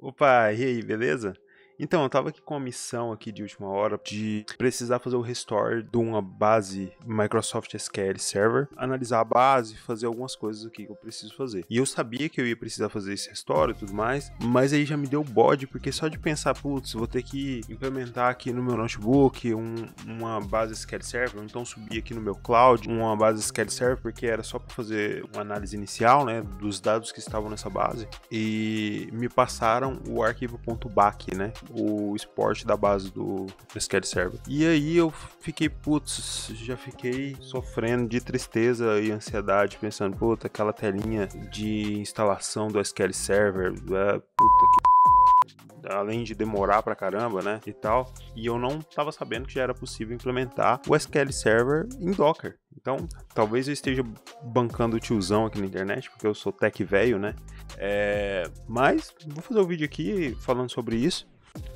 Opa, e aí, beleza? Então, eu tava aqui com uma missão aqui de última hora de precisar fazer o restore de uma base Microsoft SQL Server, analisar a base, fazer algumas coisas aqui que eu preciso fazer. E eu sabia que eu ia precisar fazer esse restore e tudo mais, mas aí já me deu bode, porque só de pensar, putz, vou ter que implementar aqui no meu notebook uma base SQL Server, ou então subir aqui no meu cloud uma base SQL Server, porque era só para fazer uma análise inicial, né, dos dados que estavam nessa base, e me passaram o arquivo .back, né, o export da base do SQL Server. E aí eu fiquei, putz, já fiquei sofrendo de tristeza e ansiedade, pensando, puta, aquela telinha de instalação do SQL Server, puta que... além de demorar pra caramba, né, e tal, e eu não tava sabendo que já era possível implementar o SQL Server em Docker. Então, talvez eu esteja bancando o tiozão aqui na internet, porque eu sou tech velho, né, mas vou fazer um vídeo aqui falando sobre isso,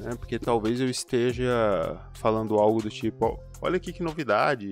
né, porque talvez eu esteja falando algo do tipo, ó, olha aqui que novidade,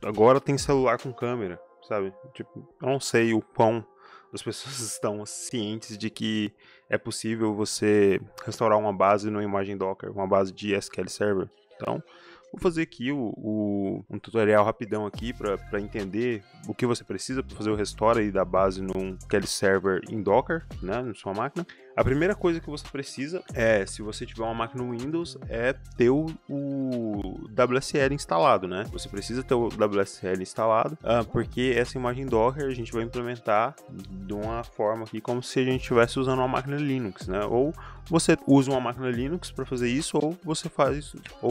agora tem celular com câmera, sabe, tipo, eu não sei o quão as pessoas estão cientes de que é possível você restaurar uma base numa imagem Docker, uma base de SQL Server. Então, vou fazer aqui um tutorial rapidão aqui para entender o que você precisa para fazer o restore aí da base num SQL Server em Docker, né, na sua máquina. A primeira coisa que você precisa se você tiver uma máquina Windows, é ter o WSL instalado, né? Você precisa ter o WSL instalado, porque essa imagem Docker a gente vai implementar de uma forma aqui como se a gente estivesse usando uma máquina Linux, né? Ou você usa uma máquina Linux para fazer isso, ou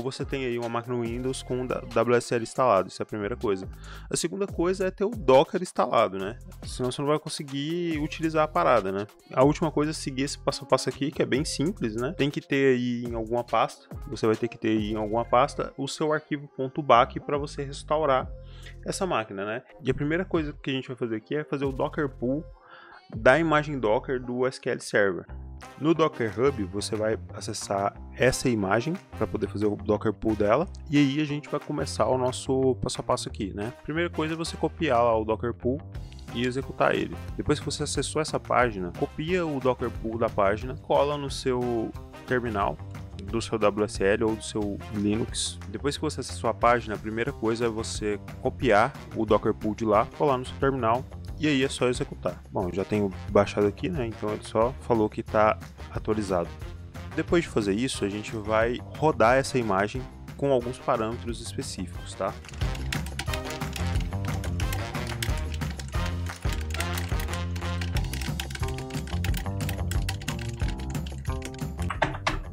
você tem aí uma máquina Windows com o WSL instalado. Isso é a primeira coisa. A segunda coisa é ter o Docker instalado, né? Senão você não vai conseguir utilizar a parada, né? A última coisa é seguir esse passo a passo aqui, que é bem simples, né? Tem que ter aí em alguma pasta, você vai ter que ter aí em alguma pasta o seu arquivo .back para você restaurar essa máquina, né? E a primeira coisa que a gente vai fazer aqui é fazer o Docker Pull da imagem Docker do SQL Server. No Docker Hub você vai acessar essa imagem para poder fazer o Docker Pull dela, e aí a gente vai começar o nosso passo a passo aqui, né? Primeira coisa é você copiar lá o Docker Pull e executar ele. Depois que você acessou essa página, copia o Docker Pull da página, cola no seu terminal do seu WSL ou do seu Linux. Depois que você acessou a página, a primeira coisa é você copiar o Docker Pull de lá, colar no seu terminal, e aí é só executar. Bom, já tenho baixado aqui, né? Então ele só falou que está atualizado. Depois de fazer isso, a gente vai rodar essa imagem com alguns parâmetros específicos, tá?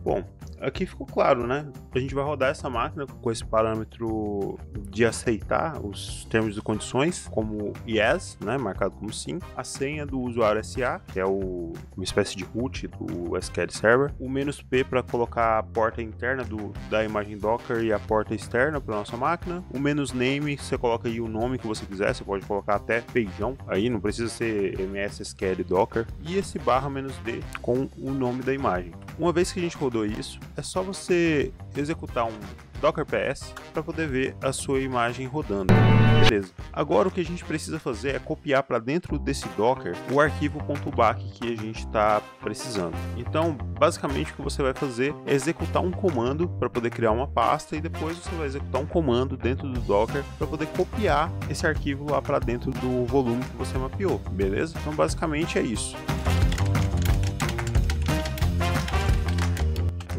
Bom, aqui ficou claro, né? A gente vai rodar essa máquina com esse parâmetro de aceitar os termos e condições, como yes, né, marcado como sim, a senha do usuário SA, que é uma espécie de root do SQL Server, o "-p para colocar a porta interna da imagem Docker e a porta externa para nossa máquina, o "-name", você coloca aí o nome que você quiser, você pode colocar até feijão, aí não precisa ser MS SQL Docker, e esse "-d" com o nome da imagem. Uma vez que a gente rodou isso, é só você executar um Docker PS para poder ver a sua imagem rodando. Beleza. Agora o que a gente precisa fazer é copiar para dentro desse Docker o arquivo .back que a gente está precisando. Então, basicamente o que você vai fazer é executar um comando para poder criar uma pasta, e depois você vai executar um comando dentro do Docker para poder copiar esse arquivo lá para dentro do volume que você mapeou. Beleza? Então, basicamente é isso.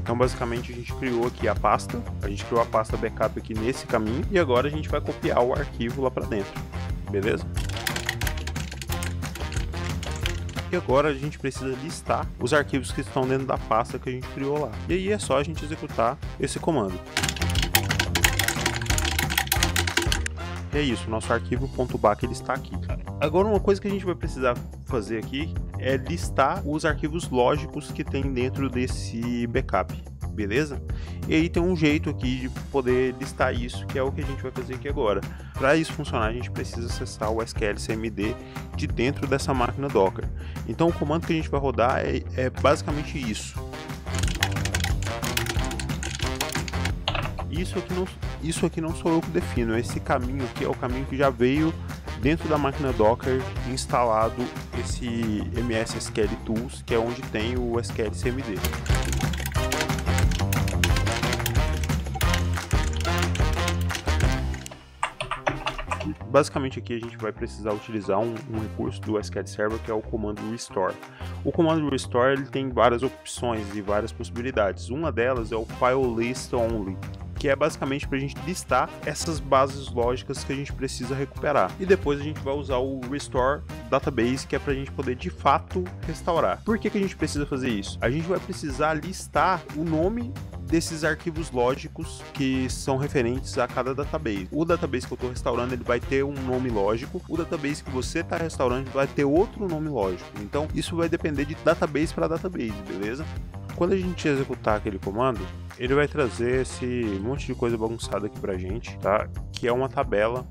Então, basicamente, a gente criou aqui a pasta, a gente criou a pasta backup aqui nesse caminho, e agora a gente vai copiar o arquivo lá para dentro, beleza? E agora a gente precisa listar os arquivos que estão dentro da pasta que a gente criou lá. E aí é só a gente executar esse comando. E é isso, nosso arquivo .back ele está aqui. Agora uma coisa que a gente vai precisar fazer aqui é listar os arquivos lógicos que tem dentro desse backup, beleza? E aí tem um jeito aqui de poder listar isso, que é o que a gente vai fazer aqui agora. Para isso funcionar, a gente precisa acessar o SQL CMD de dentro dessa máquina Docker. Então o comando que a gente vai rodar é basicamente isso. Isso aqui não sou eu que defino, esse caminho aqui é o caminho que já veio dentro da máquina Docker instalado esse MS SQL Tools, que é onde tem o SQL CMD. Basicamente aqui a gente vai precisar utilizar um recurso do SQL Server, que é o comando restore. O comando restore ele tem várias opções e várias possibilidades. Uma delas é o file list only, que é basicamente para a gente listar essas bases lógicas que a gente precisa recuperar. E depois a gente vai usar o restore database, que é para a gente poder de fato restaurar. Por que a gente precisa fazer isso? A gente vai precisar listar o nome desses arquivos lógicos que são referentes a cada database. O database que eu estou restaurando ele vai ter um nome lógico, o database que você está restaurando vai ter outro nome lógico. Então isso vai depender de database para database, beleza? Quando a gente executar aquele comando, ele vai trazer esse monte de coisa bagunçada aqui pra gente, tá? Que é uma tabela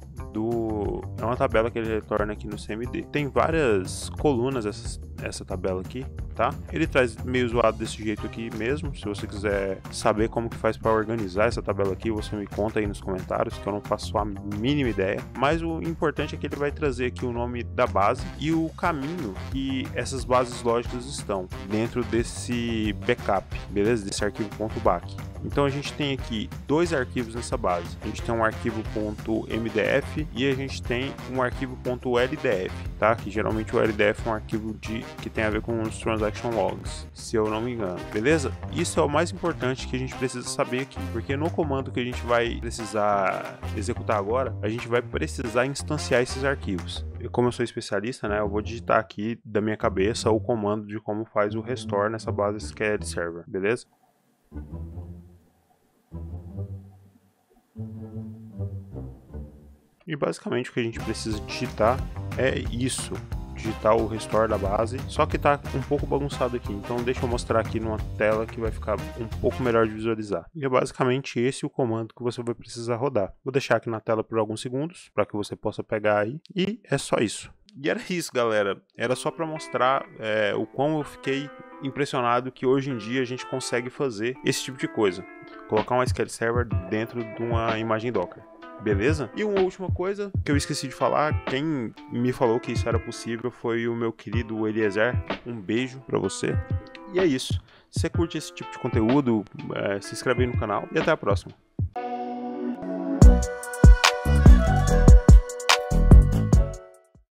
que ele retorna aqui no CMD. Tem várias colunas essa tabela aqui, tá? Ele traz meio zoado desse jeito aqui mesmo. Se você quiser saber como que faz para organizar essa tabela aqui, você me conta aí nos comentários, que eu não faço a mínima ideia. Mas o importante é que ele vai trazer aqui o nome da base e o caminho que essas bases lógicas estão dentro desse backup, beleza? Desse arquivo .back. Então a gente tem aqui dois arquivos nessa base. A gente tem um arquivo .mdf e a gente tem um arquivo .ldf, tá? Que geralmente o LDF é um arquivo que tem a ver com os transaction logs, se eu não me engano, beleza? Isso é o mais importante que a gente precisa saber aqui, porque no comando que a gente vai precisar executar agora, a gente vai precisar instanciar esses arquivos. Como eu sou especialista, né, eu vou digitar aqui da minha cabeça o comando de como faz o restore nessa base SQL Server, beleza? E basicamente o que a gente precisa digitar é isso, digitar o restore da base, só que tá um pouco bagunçado aqui, então deixa eu mostrar aqui numa tela que vai ficar um pouco melhor de visualizar. E é basicamente esse o comando que você vai precisar rodar. Vou deixar aqui na tela por alguns segundos, para que você possa pegar aí, e é só isso. E era isso, galera, era só para mostrar o quão eu fiquei impressionado que hoje em dia a gente consegue fazer esse tipo de coisa, colocar um SQL Server dentro de uma imagem Docker. Beleza? E uma última coisa que eu esqueci de falar, quem me falou que isso era possível foi o meu querido Eliezer. Um beijo pra você. E é isso. Se você curte esse tipo de conteúdo, se inscreve aí no canal e até a próxima.